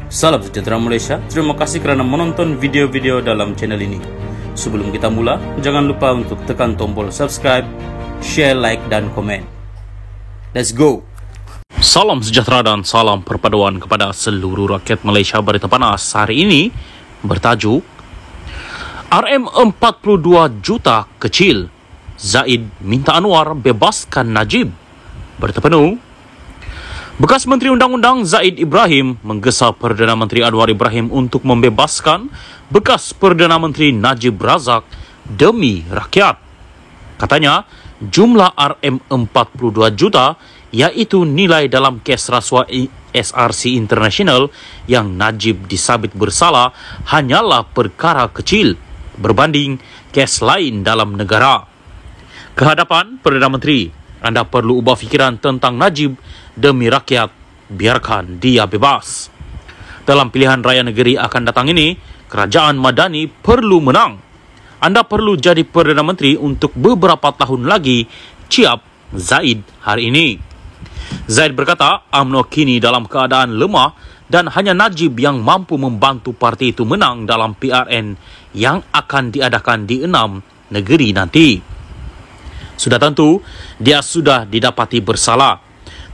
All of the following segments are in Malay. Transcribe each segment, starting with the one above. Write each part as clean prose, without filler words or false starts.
Salam sejahtera Malaysia, terima kasih kerana menonton video-video dalam channel ini. Sebelum kita mula, jangan lupa untuk tekan tombol subscribe, share, like dan komen. Let's go! Salam sejahtera dan salam perpaduan kepada seluruh rakyat Malaysia. Berita panas hari ini bertajuk RM42 juta kecil, Zaid minta Anwar bebaskan Najib. Berita penuh. Bekas Menteri Undang-Undang Zaid Ibrahim menggesa Perdana Menteri Anwar Ibrahim untuk membebaskan bekas Perdana Menteri Najib Razak demi rakyat. Katanya, jumlah RM42 juta iaitu nilai dalam kes rasuah SRC International yang Najib disabit bersalah hanyalah perkara kecil berbanding kes lain dalam negara. Kehadapan Perdana Menteri, anda perlu ubah fikiran tentang Najib demi rakyat, biarkan dia bebas. Dalam pilihan raya negeri akan datang ini, kerajaan Madani perlu menang. Anda perlu jadi Perdana Menteri untuk beberapa tahun lagi, ciap Zaid hari ini. Zaid berkata, UMNO kini dalam keadaan lemah dan hanya Najib yang mampu membantu parti itu menang dalam PRN yang akan diadakan di 6 negeri nanti. Sudah tentu, dia sudah didapati bersalah.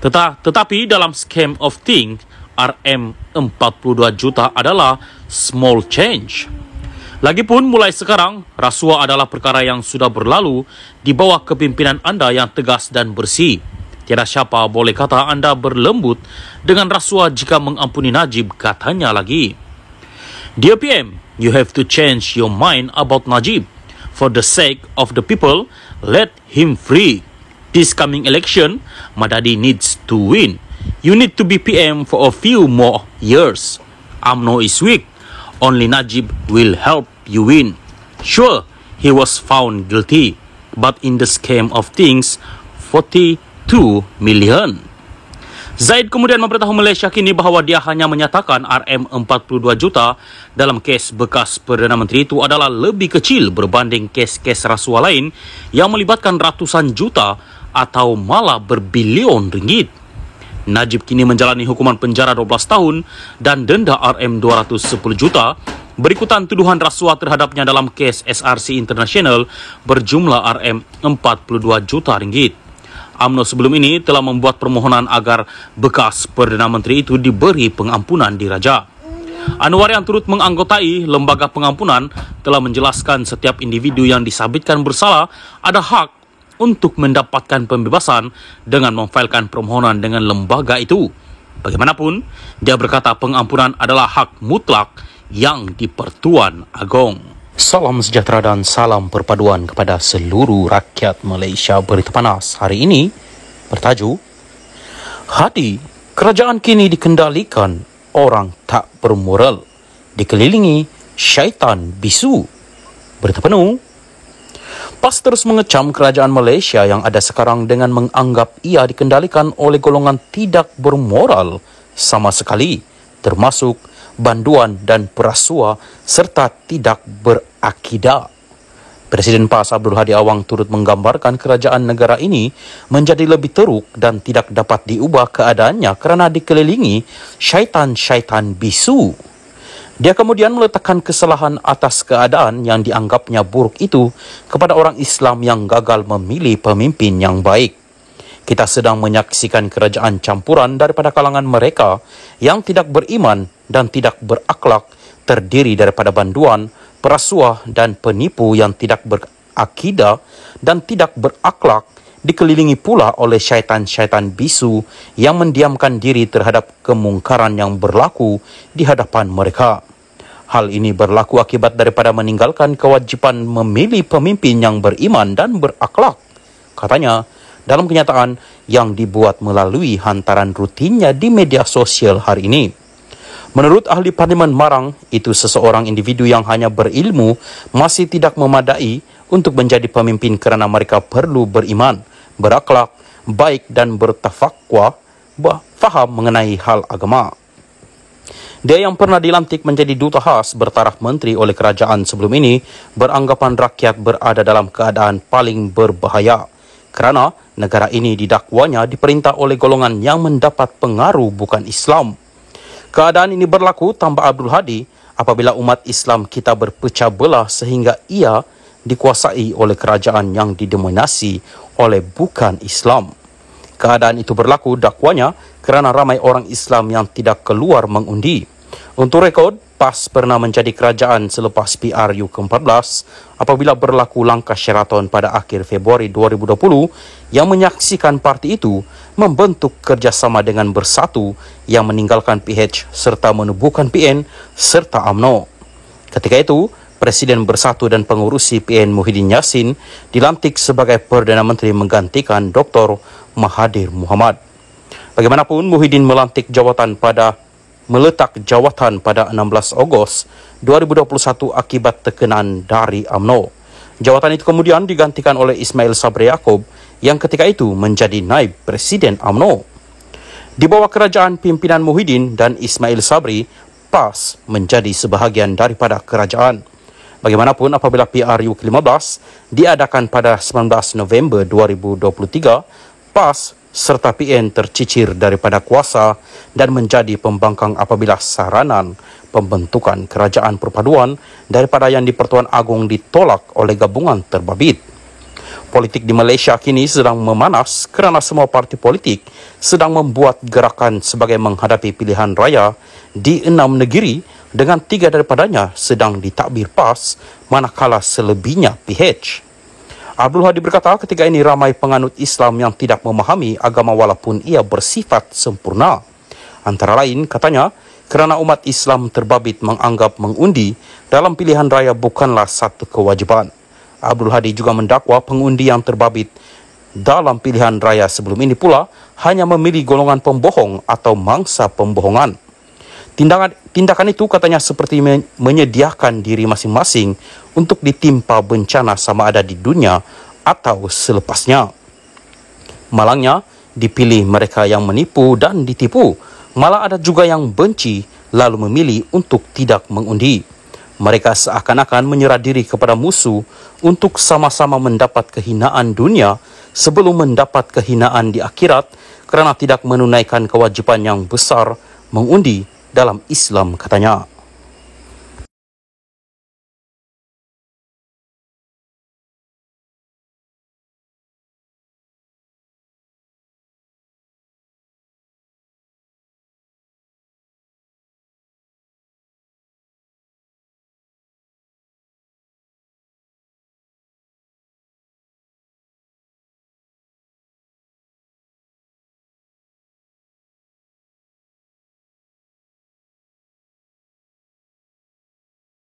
Tetapi dalam scheme of things, RM42 juta adalah small change. Lagipun mulai sekarang, rasuah adalah perkara yang sudah berlalu di bawah kepimpinan anda yang tegas dan bersih. Tiada siapa boleh kata anda berlembut dengan rasuah jika mengampuni Najib, katanya lagi. Dear PM, you have to change your mind about Najib. For the sake of the people, let him free. This coming election, Madani needs to win. You need to be PM for a few more years. UMNO is weak. Only Najib will help you win. Sure, he was found guilty, but in the scheme of things, 42 million. Zaid kemudian memberitahu Malaysia kini bahawa dia hanya menyatakan RM42 juta dalam kes bekas Perdana Menteri itu adalah lebih kecil berbanding kes-kes rasuah lain yang melibatkan ratusan juta atau malah berbilion ringgit. Najib kini menjalani hukuman penjara 12 tahun dan denda RM210 juta berikutan tuduhan rasuah terhadapnya dalam kes SRC International berjumlah RM42 juta ringgit. UMNO sebelum ini telah membuat permohonan agar bekas Perdana Menteri itu diberi pengampunan diraja. Anwar yang turut menganggotai lembaga pengampunan telah menjelaskan setiap individu yang disabitkan bersalah ada hak untuk mendapatkan pembebasan dengan memfailkan permohonan dengan lembaga itu. Bagaimanapun, dia berkata pengampunan adalah hak mutlak yang di-Pertuan Agong. Salam sejahtera dan salam perpaduan kepada seluruh rakyat Malaysia. Berita panas hari ini bertajuk Hadi, kerajaan kini dikendalikan orang tak bermoral, dikelilingi syaitan bisu. Berita penuh. PAS terus mengecam kerajaan Malaysia yang ada sekarang dengan menganggap ia dikendalikan oleh golongan tidak bermoral sama sekali, termasuk banduan dan perasuah serta tidak berakidah. Presiden PAS Abdul Hadi Awang turut menggambarkan kerajaan negara ini menjadi lebih teruk dan tidak dapat diubah keadaannya kerana dikelilingi syaitan-syaitan bisu. Dia kemudian meletakkan kesalahan atas keadaan yang dianggapnya buruk itu kepada orang Islam yang gagal memilih pemimpin yang baik. Kita sedang menyaksikan kerajaan campuran daripada kalangan mereka yang tidak beriman dan tidak berakhlak, terdiri daripada banduan, perasuah dan penipu yang tidak berakidah dan tidak berakhlak, dikelilingi pula oleh syaitan-syaitan bisu yang mendiamkan diri terhadap kemungkaran yang berlaku di hadapan mereka. Hal ini berlaku akibat daripada meninggalkan kewajipan memilih pemimpin yang beriman dan berakhlak, katanya dalam kenyataan yang dibuat melalui hantaran rutinnya di media sosial hari ini. Menurut ahli Parlimen Marang, itu seseorang individu yang hanya berilmu masih tidak memadai untuk menjadi pemimpin kerana mereka perlu beriman, berakhlak, baik dan bertafakwa, faham mengenai hal agama. Dia yang pernah dilantik menjadi duta khas bertaraf menteri oleh kerajaan sebelum ini beranggapan rakyat berada dalam keadaan paling berbahaya kerana negara ini didakwanya diperintah oleh golongan yang mendapat pengaruh bukan Islam. Keadaan ini berlaku, tambah Abdul Hadi, apabila umat Islam kita berpecah belah sehingga ia dikuasai oleh kerajaan yang didominasi oleh bukan Islam. Keadaan itu berlaku, dakwanya, kerana ramai orang Islam yang tidak keluar mengundi. Untuk rekod, PAS pernah menjadi kerajaan selepas PRU ke-14 apabila berlaku langkah Sheraton pada akhir Februari 2020 yang menyaksikan parti itu membentuk kerjasama dengan Bersatu yang meninggalkan PH serta menubuhkan PN serta UMNO. Ketika itu, Presiden Bersatu dan pengurusi PN Muhyiddin Yassin dilantik sebagai Perdana Menteri menggantikan Dr. Mahathir Mohamad. Bagaimanapun, Muhyiddin meletak jawatan pada 16 Ogos 2021 akibat tekanan dari UMNO. Jawatan itu kemudian digantikan oleh Ismail Sabri Yaakob yang ketika itu menjadi naib Presiden UMNO. Di bawah kerajaan pimpinan Muhyiddin dan Ismail Sabri, PAS menjadi sebahagian daripada kerajaan. Bagaimanapun, apabila PRU ke-15 diadakan pada 19 November 2023, PAS serta PN tercicir daripada kuasa dan menjadi pembangkang apabila saranan pembentukan kerajaan perpaduan daripada yang di-Pertuan Agong ditolak oleh gabungan terbabit. Politik di Malaysia kini sedang memanas kerana semua parti politik sedang membuat gerakan sebagai menghadapi pilihan raya di 6 negeri dengan 3 daripadanya sedang ditadbir PAS manakala selebihnya PH. Abdul Hadi berkata ketika ini ramai penganut Islam yang tidak memahami agama walaupun ia bersifat sempurna. Antara lain, katanya, kerana umat Islam terbabit menganggap mengundi dalam pilihan raya bukanlah satu kewajiban. Abdul Hadi juga mendakwa pengundi yang terbabit dalam pilihan raya sebelum ini pula hanya memilih golongan pembohong atau mangsa pembohongan. Tindakan itu katanya seperti menyediakan diri masing-masing untuk ditimpa bencana sama ada di dunia atau selepasnya. Malangnya, dipilih mereka yang menipu dan ditipu. Malah ada juga yang benci lalu memilih untuk tidak mengundi. Mereka seakan-akan menyerah diri kepada musuh untuk sama-sama mendapat kehinaan dunia sebelum mendapat kehinaan di akhirat kerana tidak menunaikan kewajipan yang besar mengundi dalam Islam, katanya.